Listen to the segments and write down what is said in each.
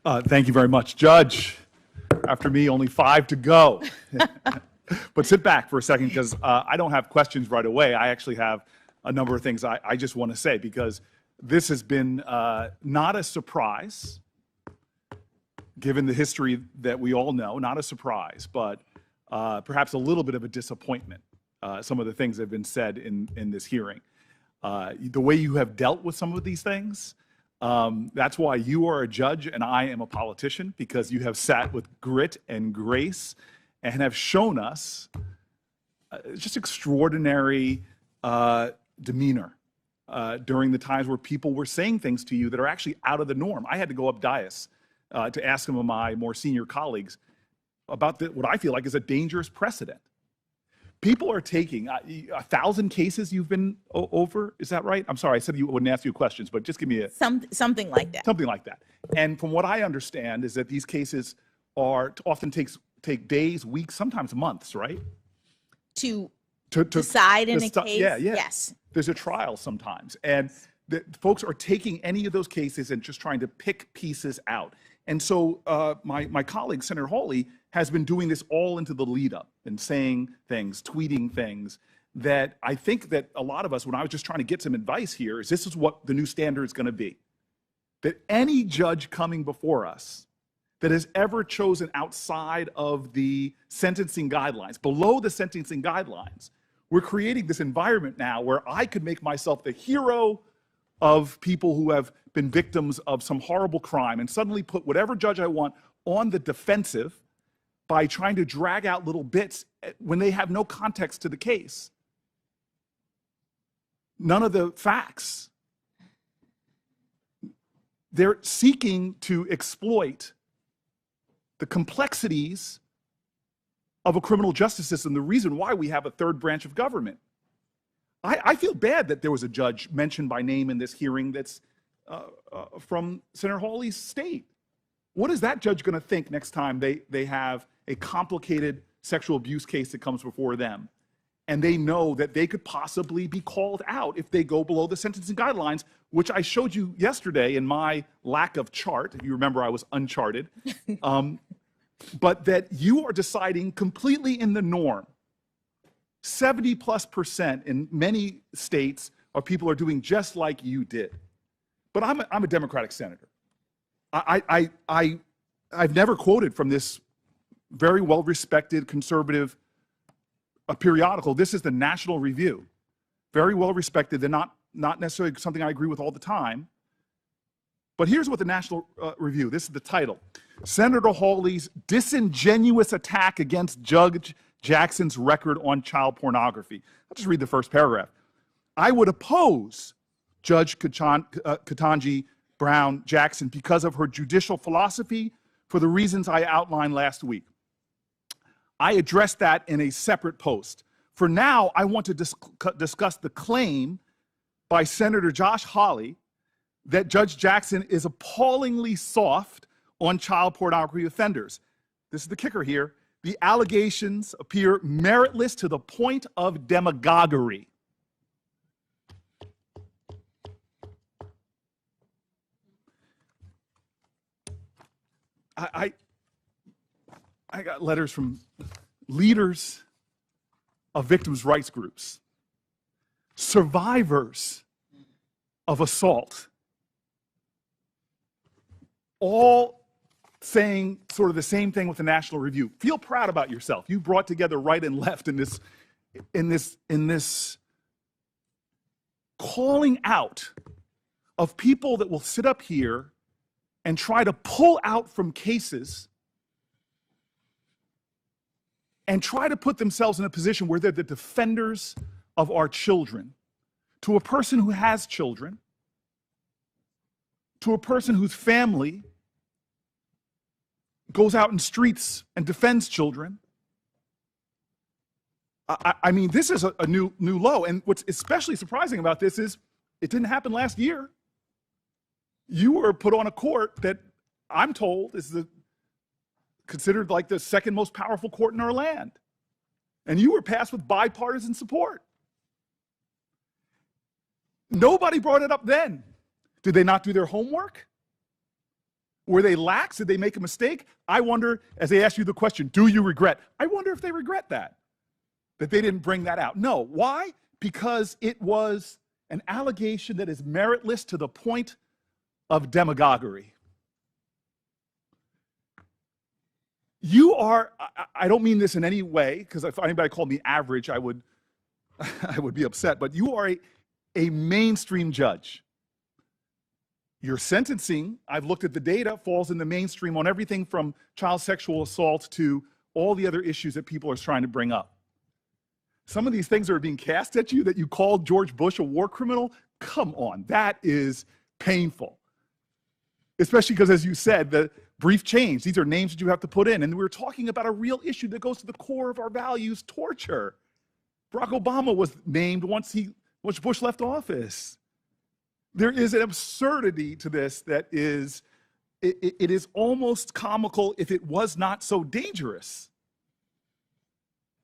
Thank you very much, Judge. After me, only 5 to go. But sit back for a second, because I don't have questions right away. I actually have a number of things I just want to say, because this has been not a surprise, given the history that we all know, not a surprise, but perhaps a little bit of a disappointment, some of the things that have been said in this hearing. The way you have dealt with some of these things, that's why you are a judge and I am a politician, because you have sat with grit and grace and have shown us just extraordinary demeanor during the times where people were saying things to you that are actually out of the norm. I had to go up dais to ask some of my more senior colleagues about what I feel like is a dangerous precedent. People are taking 1,000 cases you've been over, is that right? I'm sorry, I said you wouldn't ask you questions, but just give me something like that. Something like that. And from what I understand is that these cases often take days, weeks, sometimes months, right? To decide in a case? Yeah. Yes. There's a trial sometimes. And folks are taking any of those cases and just trying to pick pieces out. And so my colleague, Senator Hawley, has been doing this all into the lead up and saying things, tweeting things that I think that a lot of us, when I was just trying to get some advice here, is this is what the new standard is going to be. That any judge coming before us that has ever chosen outside of the sentencing guidelines, below the sentencing guidelines, we're creating this environment now where I could make myself the hero of people who have been victims of some horrible crime and suddenly put whatever judge I want on the defensive by trying to drag out little bits when they have no context to the case. None of the facts. They're seeking to exploit the complexities of a criminal justice system, the reason why we have a third branch of government. I feel bad that there was a judge mentioned by name in this hearing that's from Senator Hawley's state. What is that judge going to think next time they have a complicated sexual abuse case that comes before them, and they know that they could possibly be called out if they go below the sentencing guidelines, which I showed you yesterday in my lack of chart. If you remember, I was uncharted. But that you are deciding completely in the norm. 70+% in many states of people are doing just like you did. But I'm a Democratic senator. I've never quoted from this very well-respected conservative periodical. This is the National Review. Very well-respected. They're not necessarily something I agree with all the time. But here's what the National Review, this is the title. Senator Hawley's disingenuous attack against Judge Jackson's record on child pornography. I'll just read the first paragraph. I would oppose Judge Ketanji Brown Jackson because of her judicial philosophy for the reasons I outlined last week. I addressed that in a separate post. For now, I want to discuss the claim by Senator Josh Hawley that Judge Jackson is appallingly soft on child pornography offenders. This is the kicker here. The allegations appear meritless to the point of demagoguery. I got letters from leaders of victims' rights groups, survivors of assault, all saying sort of the same thing with the National Review. Feel proud about yourself. You brought together right and left in this calling out of people that will sit up here and try to pull out from cases and try to put themselves in a position where they're the defenders of our children. To a person who has children, to a person whose family goes out in streets and defends children. I mean, this is a new low. And what's especially surprising about this is it didn't happen last year. You were put on a court that I'm told is considered like the second most powerful court in our land. And you were passed with bipartisan support. Nobody brought it up then. Did they not do their homework? Were they lax? Did they make a mistake? I wonder, as they ask you the question, do you regret? I wonder if they regret that they didn't bring that out. No. Why? Because it was an allegation that is meritless to the point of demagoguery. You are, I don't mean this in any way, because if anybody called me average, I would be upset, but you are a mainstream judge. Your sentencing, I've looked at the data, falls in the mainstream on everything from child sexual assault to all the other issues that people are trying to bring up. Some of these things that are being cast at you, that you called George Bush a war criminal, come on, that is painful. Especially because, as you said, the brief change, these are names that you have to put in. And we're talking about a real issue that goes to the core of our values, torture. Barack Obama was named once Bush left office. There is an absurdity to this that is, it is almost comical if it was not so dangerous.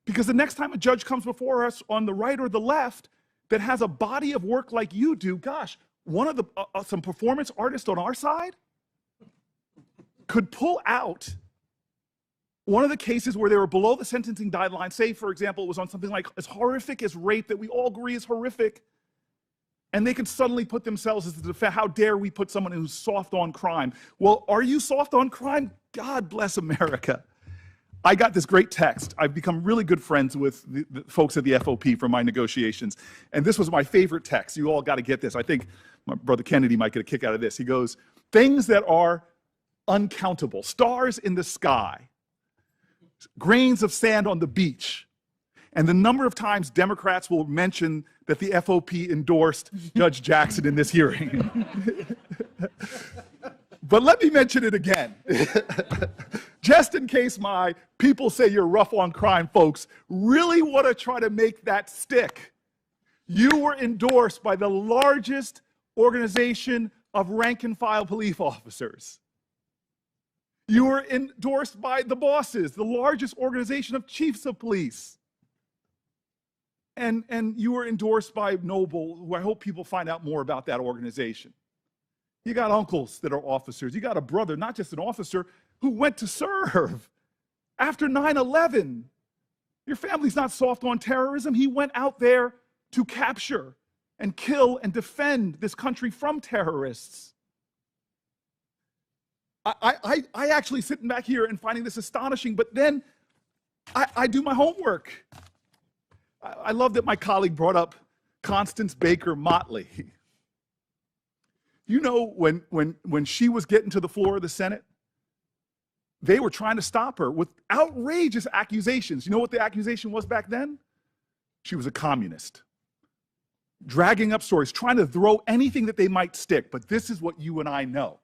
Because the next time a judge comes before us on the right or the left that has a body of work like you do, gosh, one of the some performance artists on our side could pull out one of the cases where they were below the sentencing guideline, say, for example, it was on something like as horrific as rape that we all agree is horrific, and they could suddenly put themselves as the defense. How dare we put someone who's soft on crime? Well, are you soft on crime? God bless America. I got this great text. I've become really good friends with the folks at the FOP from my negotiations, and this was my favorite text. You all got to get this. I think my brother Kennedy might get a kick out of this. He goes, things that are uncountable, stars in the sky, grains of sand on the beach, and the number of times Democrats will mention that the FOP endorsed Judge Jackson in this hearing. But let me mention it again. Just in case my people say you're rough on crime folks really want to try to make that stick. You were endorsed by the largest organization of rank and file police officers. You were endorsed by the bosses, the largest organization of chiefs of police. And you were endorsed by Noble, who I hope people find out more about that organization. You got uncles that are officers. You got a brother, not just an officer, who went to serve after 9/11. Your family's not soft on terrorism. He went out there to capture and kill and defend this country from terrorists. I actually sitting back here and finding this astonishing, but then I do my homework. I love that my colleague brought up Constance Baker Motley. You know, when she was getting to the floor of the Senate, they were trying to stop her with outrageous accusations. You know what the accusation was back then? She was a communist. Dragging up stories, trying to throw anything that they might stick. But this is what you and I know.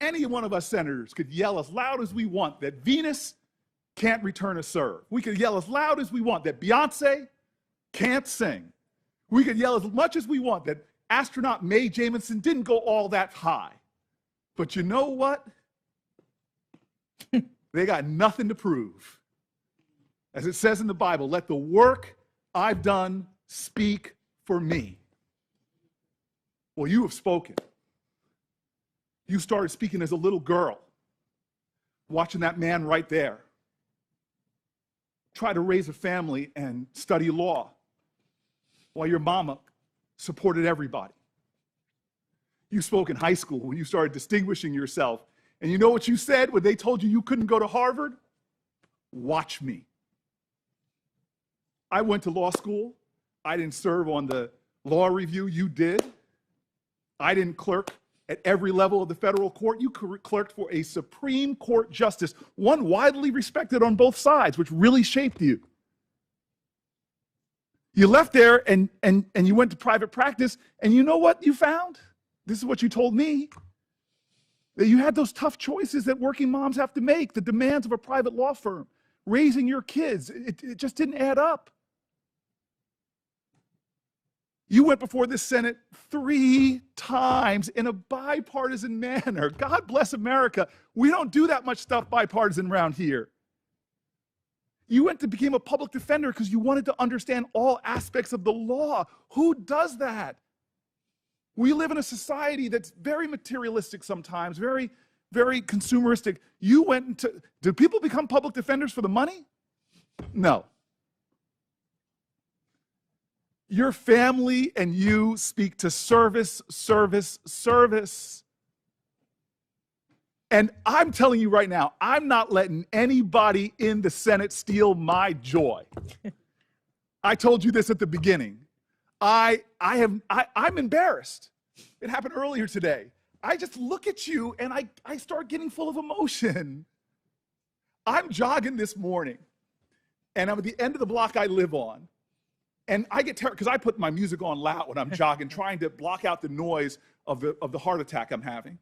Any one of us senators could yell as loud as we want that Venus can't return a serve. We could yell as loud as we want that Beyonce can't sing. We could yell as much as we want that astronaut Mae Jemison didn't go all that high. But you know what? They got nothing to prove. As it says in the Bible, let the work I've done speak for me. Well, you have spoken. You started speaking as a little girl, watching that man right there try to raise a family and study law while your mama supported everybody. You spoke in high school when you started distinguishing yourself. And you know what you said when they told you couldn't go to Harvard? Watch me. I went to law school. I didn't serve on the law review. You did. I didn't clerk at every level of the federal court. You clerked for a Supreme Court justice, one widely respected on both sides, which really shaped you. You left there and you went to private practice, and you know what you found? This is what you told me. That you had those tough choices that working moms have to make, the demands of a private law firm, raising your kids. It just didn't add up. You went before this Senate 3 times in a bipartisan manner. God bless America. We don't do that much stuff bipartisan around here. You went to become a public defender because you wanted to understand all aspects of the law. Who does that? We live in a society that's very materialistic sometimes, very, very consumeristic. You went into, did people become public defenders for the money? No. Your family and you speak to service, service, service. And I'm telling you right now, I'm not letting anybody in the Senate steal my joy. I told you this at the beginning. I'm embarrassed. It happened earlier today. I just look at you and I start getting full of emotion. I'm jogging this morning, and I'm at the end of the block I live on, and I get terrified because I put my music on loud when I'm jogging, trying to block out the noise of the heart attack I'm having.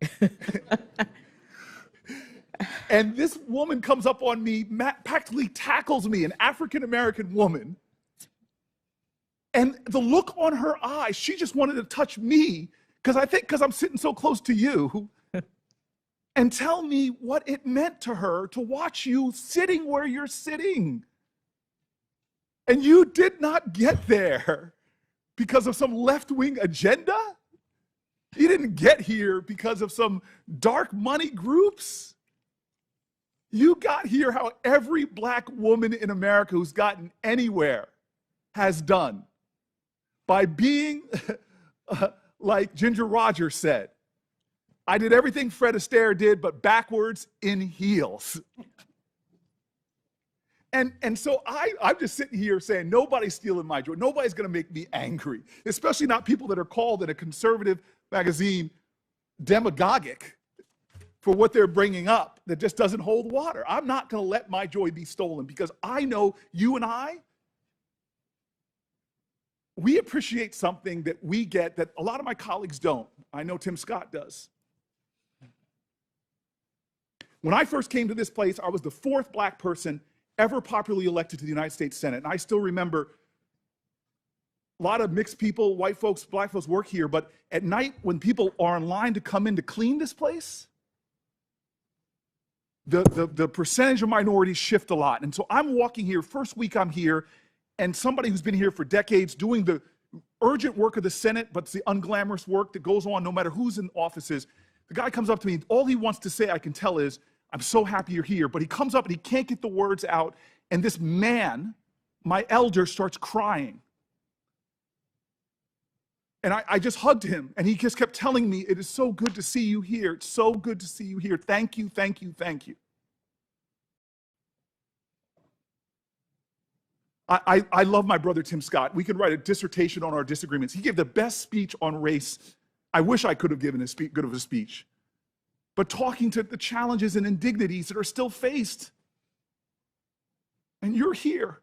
And this woman comes up on me, practically tackles me, an African-American woman. And the look on her eyes, she just wanted to touch me because I'm sitting so close to you, and tell me what it meant to her to watch you sitting where you're sitting. And you did not get there because of some left-wing agenda. You didn't get here because of some dark money groups. You got here how every black woman in America who's gotten anywhere has done, by being like Ginger Rogers said, I did everything Fred Astaire did, but backwards in heels. And so I'm just sitting here saying, nobody's stealing my joy. Nobody's going to make me angry, especially not people that are called in a conservative magazine demagogic for what they're bringing up that just doesn't hold water. I'm not going to let my joy be stolen because I know you and we appreciate something that we get that a lot of my colleagues don't. I know Tim Scott does. When I first came to this place, I was the 4th black person ever popularly elected to the United States Senate. And I still remember a lot of mixed people, white folks, black folks work here, but at night when people are in line to come in to clean this place, the percentage of minorities shift a lot. And so I'm walking here, first week I'm here, and somebody who's been here for decades doing the urgent work of the Senate, but it's the unglamorous work that goes on no matter who's in offices. The guy comes up to me, all he wants to say, I can tell, is, I'm so happy you're here. But he comes up and he can't get the words out, and this man, my elder, starts crying. And I just hugged him, and he just kept telling me, it is so good to see you here. It's so good to see you here. Thank you, thank you, thank you. I love my brother Tim Scott. We could write a dissertation on our disagreements. He gave the best speech on race. I wish I could have given good of a speech. But talking to the challenges and indignities that are still faced. And you're here.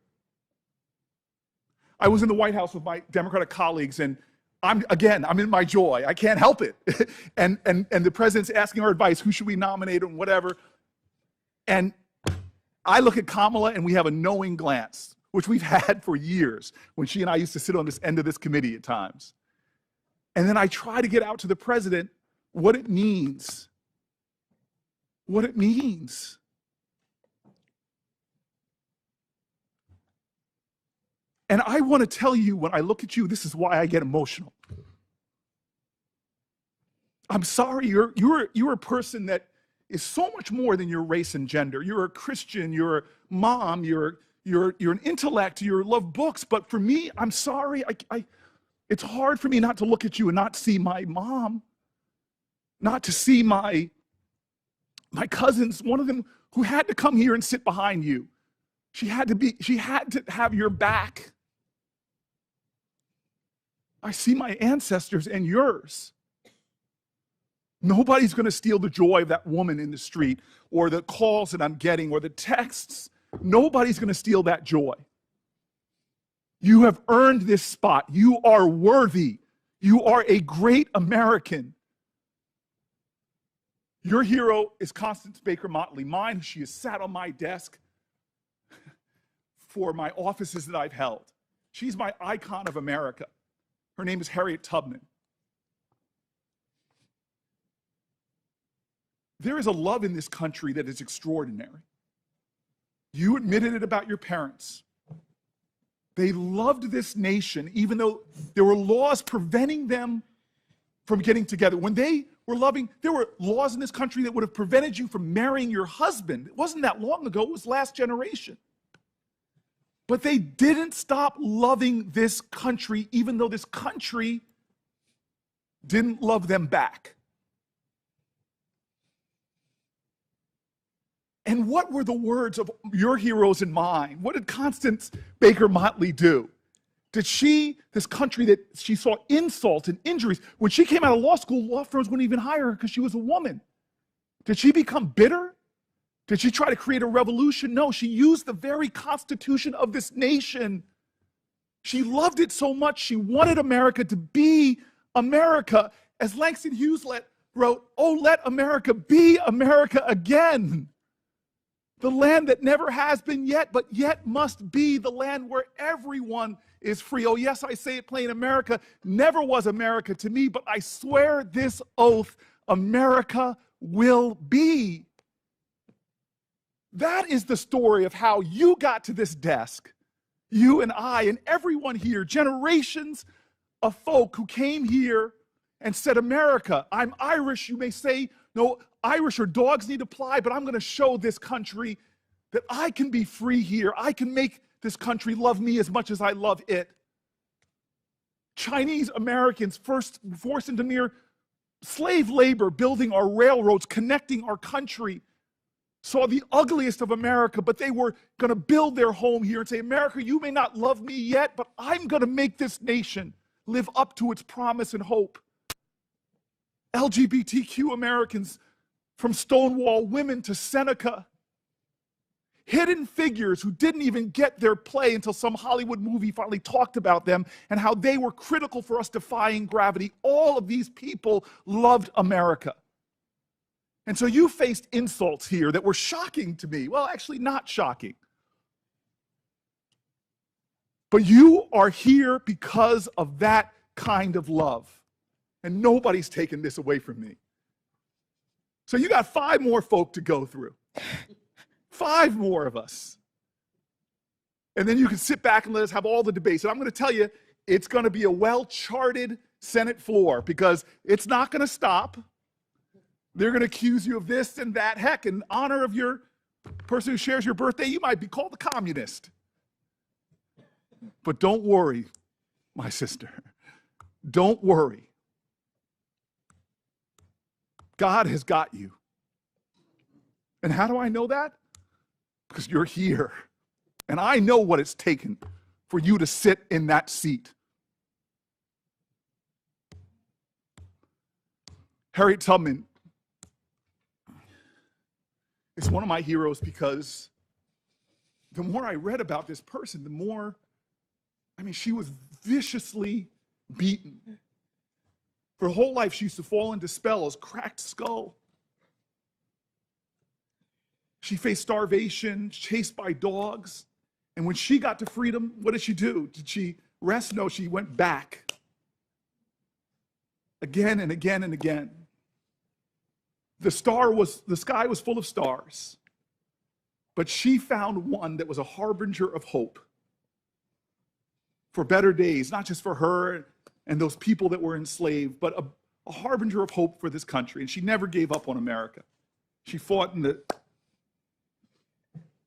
I was in the White House with my Democratic colleagues, and I'm in my joy. I can't help it. and the president's asking our advice, who should we nominate and whatever. And I look at Kamala and we have a knowing glance, which we've had for years when she and I used to sit on this end of this committee at times. And then I try to get out to the president what it means. What it means. And I want to tell you, when I look at you, this is why I get emotional. I'm sorry, you're a person that is so much more than your race and gender. You're a Christian, you're a mom, you're an intellect, you love books, but for me, I'm sorry, it's hard for me not to look at you and not see my mom, not to see my cousins, one of them who had to come here and sit behind you. She had to have your back. I see my ancestors and yours. Nobody's going to steal the joy of that woman in the street, or the calls that I'm getting, or the texts. Nobody's going to steal that joy. You have earned this spot. You are worthy. You are a great American. Your hero is Constance Baker Motley. Mine, she has sat on my desk for my offices that I've held. She's my icon of America. Her name is Harriet Tubman. There is a love in this country that is extraordinary. You admitted it about your parents. They loved this nation, even though there were laws preventing them from getting together. When they were loving, there were laws in this country that would have prevented you from marrying your husband. It wasn't that long ago, it was last generation. But they didn't stop loving this country, even though this country didn't love them back. And what were the words of your heroes and mine? What did Constance Baker Motley do? Did she, this country that she saw insult and injuries, when she came out of law school, law firms wouldn't even hire her because she was a woman. Did she become bitter? Did she try to create a revolution? No, she used the very constitution of this nation. She loved it so much, she wanted America to be America. As Langston Hughes wrote, "Oh, let America be America again. The land that never has been yet, but yet must be, the land where everyone is free." Oh, yes, I say it plain, America never was America to me, but I swear this oath, America will be. That is the story of how you got to this desk, you and I and everyone here, generations of folk who came here and said, America, I'm Irish. You may say, no, Irish or dogs need to fly, but I'm going to show this country that I can be free here. I can make this country love me as much as I love it. Chinese Americans, first forced into near slave labor, building our railroads, connecting our country, saw the ugliest of America, but they were going to build their home here and say, America, you may not love me yet, but I'm going to make this nation live up to its promise and hope. LGBTQ Americans, from Stonewall women to Seneca, hidden figures who didn't even get their play until some Hollywood movie finally talked about them and how they were critical for us defying gravity. All of these people loved America. And so you faced insults here that were shocking to me. Well, actually not shocking. But you are here because of that kind of love. And nobody's taken this away from me. So you got 5 more folk to go through. 5 more of us. And then you can sit back and let us have all the debates. And I'm going to tell you, it's going to be a well-charted Senate floor because it's not going to stop. They're going to accuse you of this and that. Heck, in honor of your person who shares your birthday, you might be called a communist. But don't worry, my sister. Don't worry. God has got you. And how do I know that? Because you're here. And I know what it's taken for you to sit in that seat. Harriet Tubman is one of my heroes because the more I read about this person, the more, she was viciously beaten. Her whole life, she used to fall into spells, cracked skull. She faced starvation, chased by dogs. And when she got to freedom, what did she do? Did she rest? No, she went back. Again and again and again. The sky was full of stars. But she found one that was a harbinger of hope for better days, not just for her and those people that were enslaved, but a harbinger of hope for this country. And she never gave up on America. She fought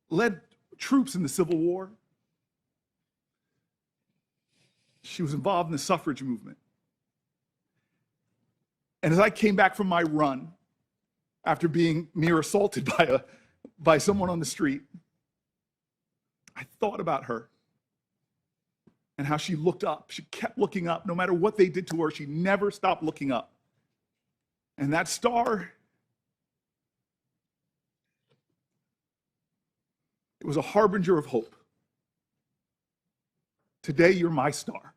led troops in the Civil War. She was involved in the suffrage movement. And as I came back from my run, after being near assaulted by someone on the street, I thought about her and how she looked up. She kept looking up. No matter what they did to her, she never stopped looking up. And that star, it was a harbinger of hope. Today, you're my star.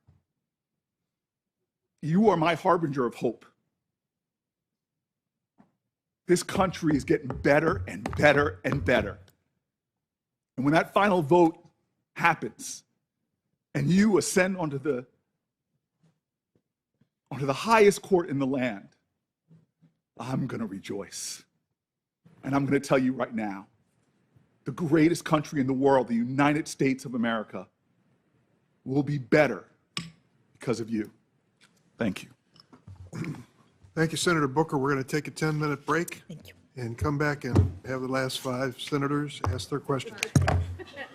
You are my harbinger of hope. This country is getting better and better and better. And when that final vote happens and you ascend onto the highest court in the land, I'm going to rejoice. And I'm going to tell you right now, the greatest country in the world, the United States of America, will be better because of you. Thank you. Thank you, Senator Booker. We're going to take a 10-minute break. Thank you. And come back and have the last 5 senators ask their questions.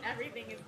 Everything is